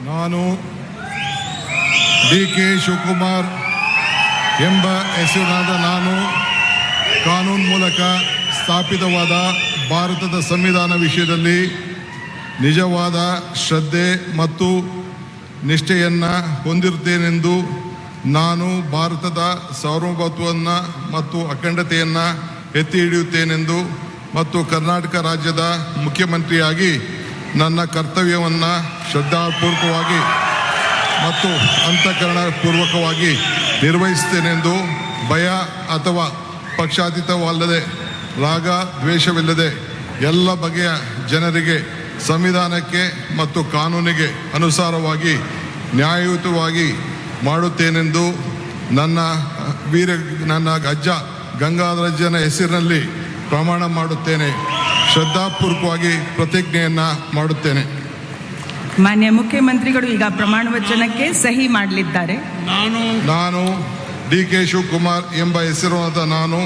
ನಾನು ಡಿ.ಕೆ. ಶಿವಕುಮಾರ್ ಎಂಬ ಹೆಸರಿನಾದ ನಾನು ಕಾನೂನು ಮೂಲಕ ಸ್ಥಾಪಿತವಾದ ಭಾರತದ ಸಂವಿಧಾನ ವಿಷಯದಲ್ಲಿ ನಿಜವಾದ ಶ್ರದ್ಧೆ ಮತ್ತು ನಿಷ್ಠೆಯನ್ನು ಹೊಂದಿರುತ್ತೇನೆಂದು ನಾನು ಭಾರತದ ಸಾರ್ವಭೌಮತ್ವವನ್ನು ಮತ್ತು ಅಖಂಡತೆಯನ್ನು ಎತ್ತಿ ಹಿಡಿಯುತ್ತೇನೆಂದು ಮತ್ತು ಕರ್ನಾಟಕ ರಾಜ್ಯದ ಮುಖ್ಯಮಂತ್ರಿಯಾಗಿ ನನ್ನ ಕರ್ತವ್ಯವನ್ನು ಶ್ರದ್ಧಾಪೂರ್ವಕವಾಗಿ ಮತ್ತು ಅಂತಃಕರಣಪೂರ್ವಕವಾಗಿ ನಿರ್ವಹಿಸುತ್ತೇನೆಂದು ಭಯ ಅಥವಾ ಪಕ್ಷಾತೀತವಲ್ಲದೆ ರಾಗ ದ್ವೇಷವಿಲ್ಲದೆ ಎಲ್ಲ ಬಗೆಯ ಜನರಿಗೆ ಸಂವಿಧಾನಕ್ಕೆ ಮತ್ತು ಕಾನೂನಿಗೆ ಅನುಸಾರವಾಗಿ ನ್ಯಾಯಯುತವಾಗಿ ಮಾಡುತ್ತೇನೆಂದು ನನ್ನ ಅಜ್ಜ ಗಂಗಾಧರಜ್ಜನ ಹೆಸರಿನಲ್ಲಿ ಪ್ರಮಾಣ ಮಾಡುತ್ತೇನೆ. ಶ್ರದ್ಧಾಪೂರ್ವಕವಾಗಿ ಪ್ರತಿಜ್ಞೆಯನ್ನು ಮಾಡುತ್ತೇನೆ. ಮಾನ್ಯ ಮುಖ್ಯಮಂತ್ರಿಗಳು ಈಗ ಪ್ರಮಾಣ ವಚನಕ್ಕೆ ಸಹಿ ಮಾಡಲಿದ್ದಾರೆ. ನಾನು ಡಿ.ಕೆ. ಶಿವಕುಮಾರ್ ಎಂಬ ಹೆಸರಾದ ನಾನು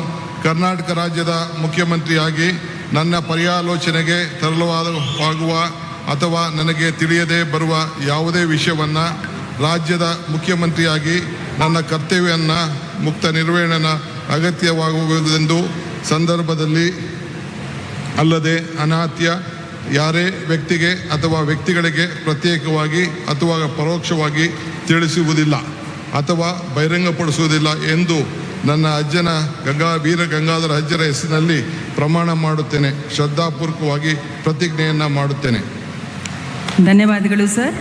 ಕರ್ನಾಟಕ ರಾಜ್ಯದ ಮುಖ್ಯಮಂತ್ರಿಯಾಗಿ ನನ್ನ ಪರ್ಯಾಲೋಚನೆಗೆ ತರಲಾಗುವ ಅಥವಾ ನನಗೆ ತಿಳಿಯದೇ ಬರುವ ಯಾವುದೇ ವಿಷಯವನ್ನು ರಾಜ್ಯದ ಮುಖ್ಯಮಂತ್ರಿಯಾಗಿ ನನ್ನ ಕರ್ತವ್ಯವನ್ನು ಮುಕ್ತ ನಿರ್ವಹಣೆ ಅಗತ್ಯವಾಗುವುದೆಂದು ಸಂದರ್ಭದಲ್ಲಿ ಅಲ್ಲದೆ ಅನಾತ್ಯ ಯಾರೇ ವ್ಯಕ್ತಿಗೆ ಅಥವಾ ವ್ಯಕ್ತಿಗಳಿಗೆ ಪ್ರತ್ಯೇಕವಾಗಿ ಅಥವಾ ಪರೋಕ್ಷವಾಗಿ ತಿಳಿಸುವುದಿಲ್ಲ ಅಥವಾ ಬಹಿರಂಗಪಡಿಸುವುದಿಲ್ಲ ಎಂದು ನನ್ನ ಅಜ್ಜನ ವೀರ ಗಂಗಾಧರ ಅಜ್ಜರ ಹೆಸರಿನಲ್ಲಿ ಪ್ರಮಾಣ ಮಾಡುತ್ತೇನೆ. ಶ್ರದ್ಧಾಪೂರ್ವಕವಾಗಿ ಪ್ರತಿಜ್ಞೆಯನ್ನು ಮಾಡುತ್ತೇನೆ. ಧನ್ಯವಾದಗಳು ಸರ್.